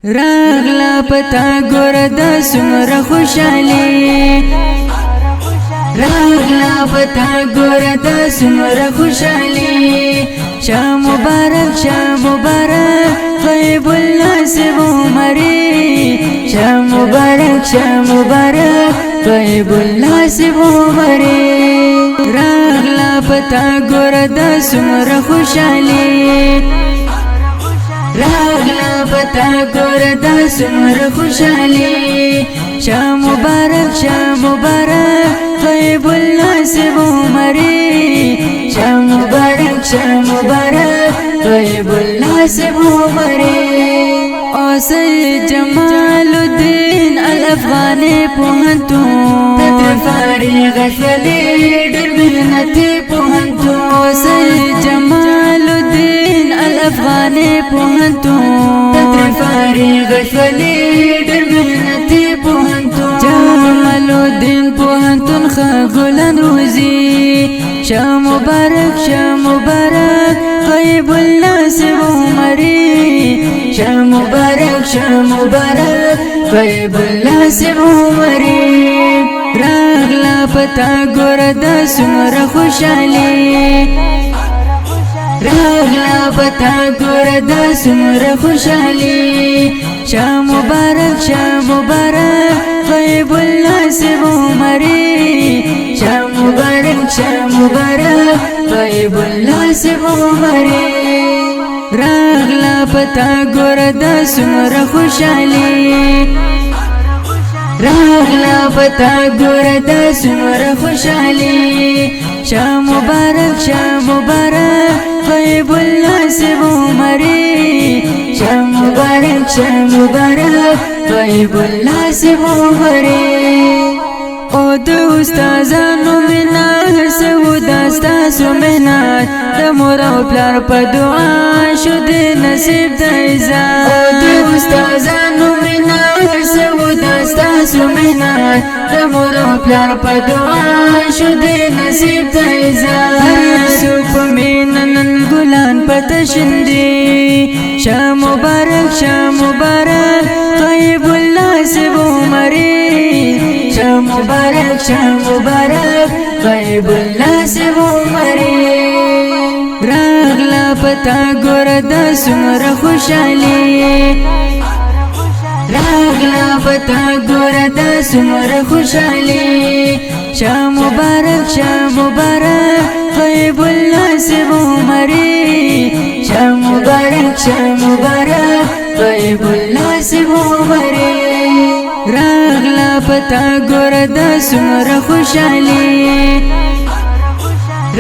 راغلا پتا ګور د سمره خوشالي راغلا پتا ګور د سمره خوشالي شاه مبارک طيب الناصب عمري شاه مبارک طيب الناصب عمري راغلا پتا ګور د سمره خوشالي راغلا پتا ګور د سمره خوشالي شاه مبارک طيب الناصب عمري شاه مبارک طيب الناصب عمري او سید جمال الدین الافغانی پوهنتون تر فارغ شولې ډېر محنتي پوهنتون او سید جمال الدین الافغانی پوهنتون تر فارغ شولې ډېر محنتي پوهنتون جمال الدین پوهنتون خګلن روزي شاه مبارک طيب الناصب عمري شاه مبارک طيب الناصب عمري راغلا پتا ګور د سمره خوشالي راغلا پتا ګور د سمره خوشالي شاه مبارک طيب الناصب عمري شاه مبارک طيب الناصب عمري راغلا پتا ګور د سمره خوشالي راغلا پتا ګور د سمره خوشالي شاه مبارک طيب الناصب عمري شاه مبارک طيب الناصب عمري او د استادانو منا سو داستا سمنات د مور او پلار په دعا شو د نصیب د عزت او د استادانو منا سو داستا سمنات د مور او پلار په دعا شو د نصیب د عزت هر سو په مینن ګلان پته شندي شاه مبارک طيب الناصب عمري شاه مبارک طيب الناصب عمري راغلا پتا ګور د سمره خوشالي راغلا پتا ګور د سمره خوشالي شاه مبارک طيب الناصب عمري شاه مبارک طيب الناصب عمري راغلا پتا ګور د سمره خوشالي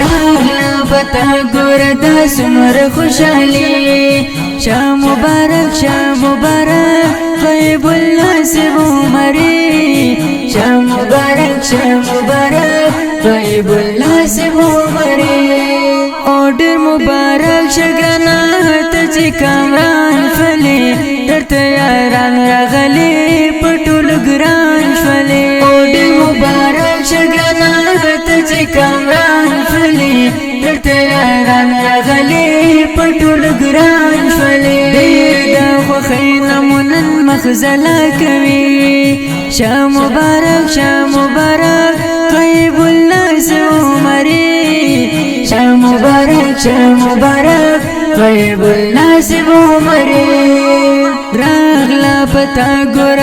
راغلا پتا ګور د سمره خوشالي شاه مبارک طيب الناصب عمري شاه مبارک طيب الناصب عمري او ډېر مبارک شګرنا ته چې کامران فلي درته یاران راغلي پټول ګران شولې او ډېر مبارک شګرنا ته چې کامران فلي درته یاران راغلي پټول ګران شولې ډېر د خوښۍ نمونن مخزله کوي شاه مبارک طيب الناصب عمري شاه مبارک طيب الناصب عمري راغلا پتا ګور